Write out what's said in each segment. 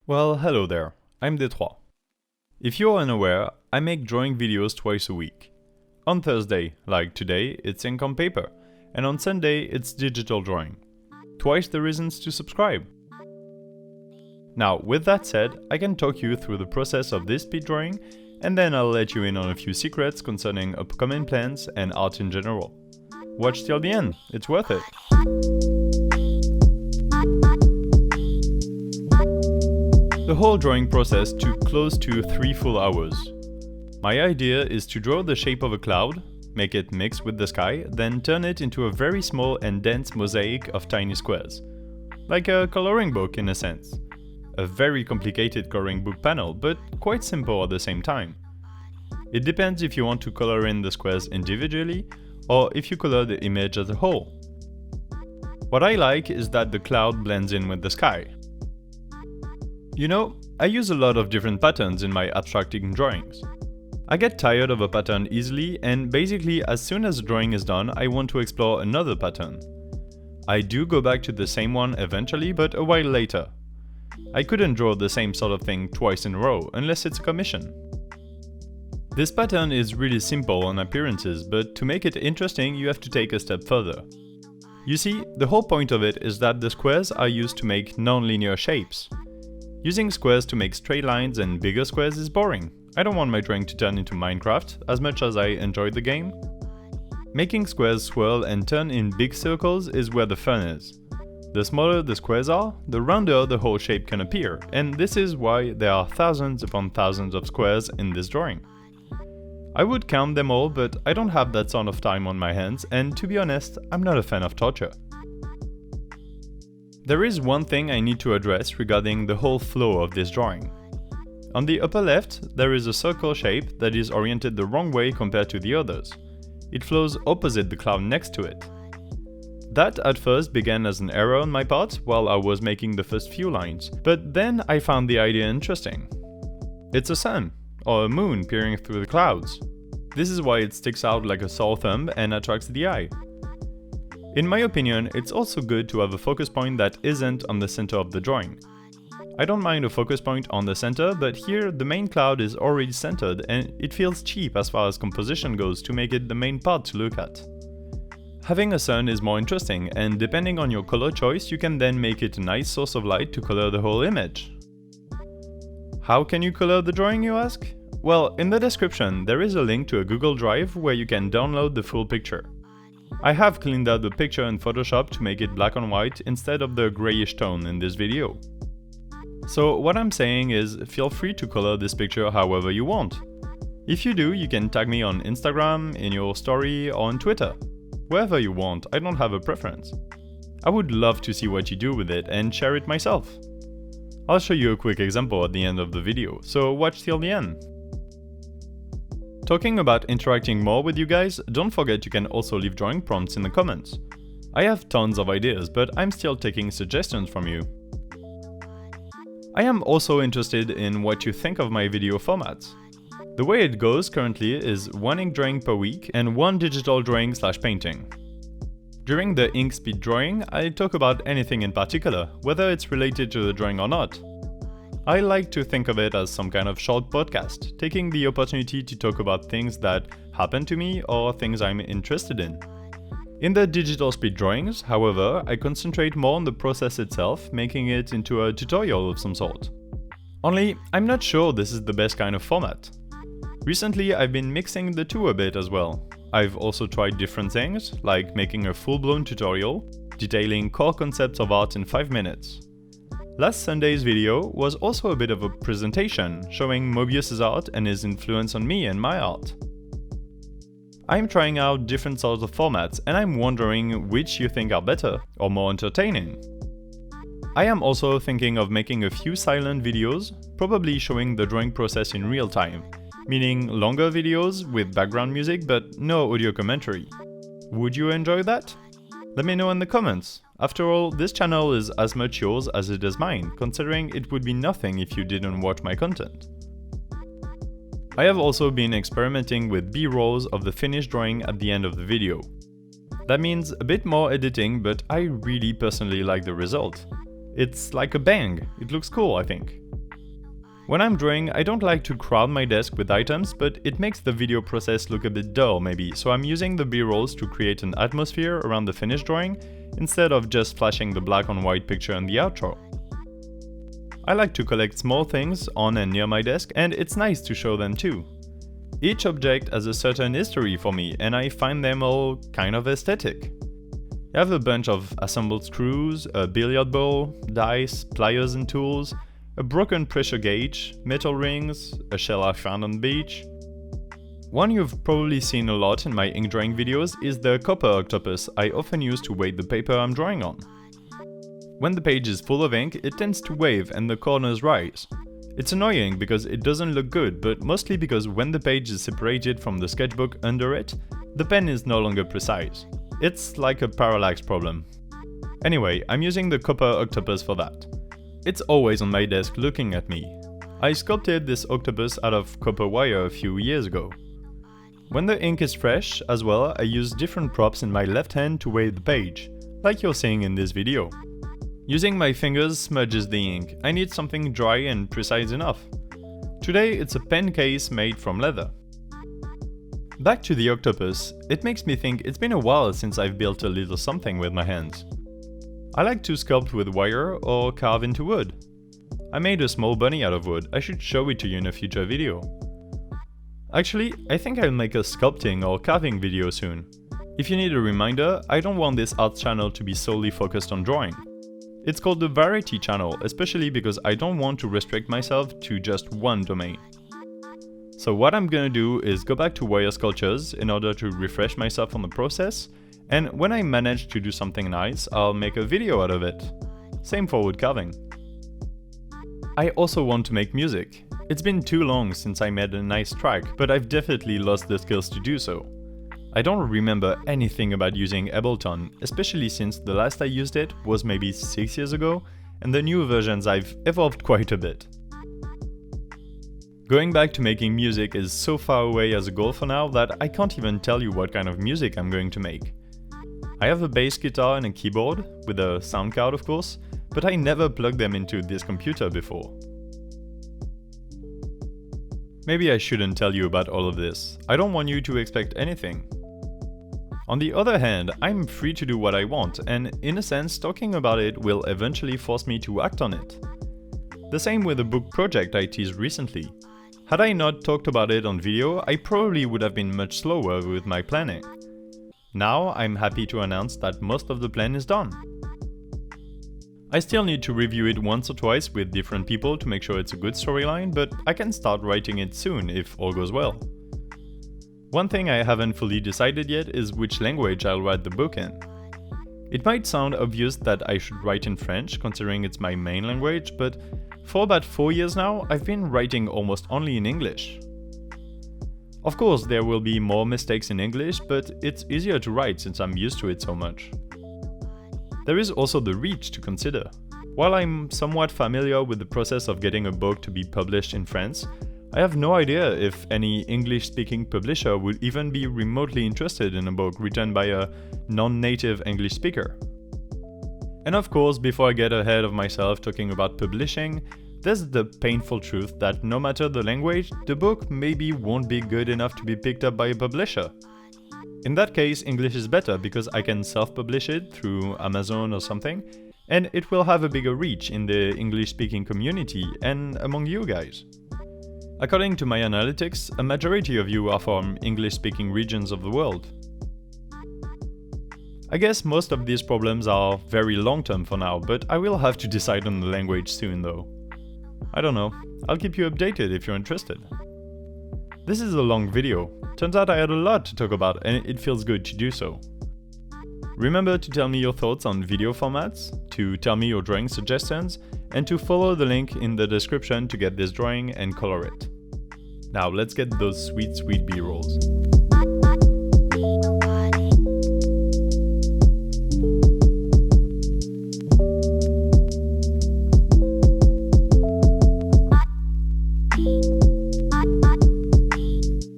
Well, hello there, I'm Détroit. If you're unaware, I make drawing videos twice a week. On Thursday, like today, it's ink on paper, and on Sunday, it's digital drawing. Twice the reasons to subscribe. Now, with that said, I can talk you through the process of this speed drawing, and then I'll let you in on a few secrets concerning upcoming plans and art in general. Watch till the end, it's worth it. The whole drawing process took close to 3 full hours. My idea is to draw the shape of a cloud, make it mix with the sky, then turn it into a very small and dense mosaic of tiny squares. Like a coloring book in a sense. A very complicated coloring book panel, but quite simple at the same time. It depends if you want to color in the squares individually, or if you color the image as a whole. What I like is that the cloud blends in with the sky. You know, I use a lot of different patterns in my abstracting drawings. I get tired of a pattern easily, and basically as soon as the drawing is done, I want to explore another pattern. I do go back to the same one eventually, but a while later. I couldn't draw the same sort of thing twice in a row, unless it's a commission. This pattern is really simple on appearances, but to make it interesting, you have to take a step further. You see, the whole point of it is that the squares are used to make non-linear shapes. Using squares to make straight lines and bigger squares is boring. I don't want my drawing to turn into Minecraft, as much as I enjoyed the game. Making squares swirl and turn in big circles is where the fun is. The smaller the squares are, the rounder the whole shape can appear, and this is why there are thousands upon thousands of squares in this drawing. I would count them all, but I don't have that sort of time on my hands, and to be honest, I'm not a fan of torture. There is one thing I need to address regarding the whole flow of this drawing. On the upper left, there is a circle shape that is oriented the wrong way compared to the others. It flows opposite the cloud next to it. That at first began as an error on my part while I was making the first few lines, but then I found the idea interesting. It's a sun, or a moon peering through the clouds. This is why it sticks out like a sore thumb and attracts the eye. In my opinion, it's also good to have a focus point that isn't on the center of the drawing. I don't mind a focus point on the center, but here the main cloud is already centered and it feels cheap as far as composition goes to make it the main part to look at. Having a sun is more interesting, and depending on your color choice, you can then make it a nice source of light to color the whole image. How can you color the drawing, you ask? Well, in the description there is a link to a Google Drive where you can download the full picture. I have cleaned out the picture in Photoshop to make it black and white instead of the grayish tone in this video. So what I'm saying is, feel free to color this picture however you want. If you do, you can tag me on Instagram, in your story, or on Twitter. Wherever you want, I don't have a preference. I would love to see what you do with it and share it myself. I'll show you a quick example at the end of the video, so watch till the end. Talking about interacting more with you guys, don't forget you can also leave drawing prompts in the comments. I have tons of ideas, but I'm still taking suggestions from you. I am also interested in what you think of my video formats. The way it goes currently is 1 ink drawing per week and 1 digital drawing/painting. During the ink speed drawing, I talk about anything in particular, whether it's related to the drawing or not. I like to think of it as some kind of short podcast, taking the opportunity to talk about things that happen to me or things I'm interested in. In the digital speed drawings, however, I concentrate more on the process itself, making it into a tutorial of some sort. Only, I'm not sure this is the best kind of format. Recently, I've been mixing the two a bit as well. I've also tried different things, like making a full-blown tutorial, detailing core concepts of art in 5 minutes. Last Sunday's video was also a bit of a presentation, showing Mobius's art and his influence on me and my art. I'm trying out different sorts of formats, and I'm wondering which you think are better or more entertaining. I am also thinking of making a few silent videos, probably showing the drawing process in real time, meaning longer videos with background music but no audio commentary. Would you enjoy that? Let me know in the comments. After all, this channel is as much yours as it is mine, considering it would be nothing if you didn't watch my content. I have also been experimenting with B-rolls of the finished drawing at the end of the video. That means a bit more editing, but I really personally like the result. It's like a bang, it looks cool, I think. When I'm drawing, I don't like to crowd my desk with items, but it makes the video process look a bit dull maybe, so I'm using the B-rolls to create an atmosphere around the finished drawing, instead of just flashing the black on white picture in the outro. I like to collect small things on and near my desk, and it's nice to show them too. Each object has a certain history for me, and I find them all kind of aesthetic. I have a bunch of assembled screws, a billiard ball, dice, pliers and tools, a broken pressure gauge, metal rings, a shell I found on the beach. One you've probably seen a lot in my ink drawing videos is the copper octopus I often use to weight the paper I'm drawing on. When the page is full of ink, it tends to wave and the corners rise. It's annoying because it doesn't look good, but mostly because when the page is separated from the sketchbook under it, the pen is no longer precise. It's like a parallax problem. Anyway, I'm using the copper octopus for that. It's always on my desk looking at me. I sculpted this octopus out of copper wire a few years ago. When the ink is fresh as well, I use different props in my left hand to weight the page, like you're seeing in this video. Using my fingers smudges the ink. I need something dry and precise enough. Today it's a pen case made from leather. Back to the octopus, it makes me think it's been a while since I've built a little something with my hands. I like to sculpt with wire or carve into wood. I made a small bunny out of wood. I should show it to you in a future video. Actually, I think I'll make a sculpting or carving video soon. If you need a reminder, I don't want this art channel to be solely focused on drawing. It's called the variety channel, especially because I don't want to restrict myself to just one domain. So what I'm gonna do is go back to wire sculptures in order to refresh myself on the process, and when I manage to do something nice, I'll make a video out of it. Same for wood carving. I also want to make music. It's been too long since I made a nice track, but I've definitely lost the skills to do so. I don't remember anything about using Ableton, especially since the last I used it was maybe 6 years ago, and the new versions I've evolved quite a bit. Going back to making music is so far away as a goal for now that I can't even tell you what kind of music I'm going to make. I have a bass guitar and a keyboard, with a sound card of course, but I never plugged them into this computer before. Maybe I shouldn't tell you about all of this. I don't want you to expect anything. On the other hand, I'm free to do what I want, and in a sense, talking about it will eventually force me to act on it. The same with a book project I teased recently. Had I not talked about it on video, I probably would have been much slower with my planning. Now I'm happy to announce that most of the plan is done. I still need to review it once or twice with different people to make sure it's a good storyline, but I can start writing it soon if all goes well. One thing I haven't fully decided yet is which language I'll write the book in. It might sound obvious that I should write in French, considering it's my main language, but for about 4 years now, I've been writing almost only in English. Of course, there will be more mistakes in English, but it's easier to write since I'm used to it so much. There is also the reach to consider. While I'm somewhat familiar with the process of getting a book to be published in France, I have no idea if any English-speaking publisher would even be remotely interested in a book written by a non-native English speaker. And of course, before I get ahead of myself talking about publishing, there's the painful truth that no matter the language, the book maybe won't be good enough to be picked up by a publisher. In that case, English is better because I can self-publish it through Amazon or something, and it will have a bigger reach in the English-speaking community and among you guys. According to my analytics, a majority of you are from English-speaking regions of the world. I guess most of these problems are very long-term for now, but I will have to decide on the language soon though. I don't know, I'll keep you updated if you're interested. This is a long video. Turns out I had a lot to talk about and it feels good to do so. Remember to tell me your thoughts on video formats, to tell me your drawing suggestions, and to follow the link in the description to get this drawing and color it. Now let's get those sweet B-rolls.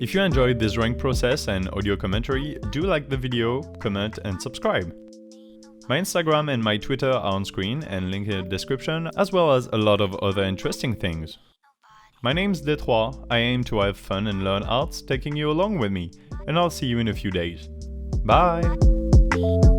If you enjoyed this drawing process and audio commentary, do like the video, comment and subscribe. My Instagram and my Twitter are on screen and linked in the description, as well as a lot of other interesting things. My name's Detroit, I aim to have fun and learn arts taking you along with me, and I'll see you in a few days. Bye!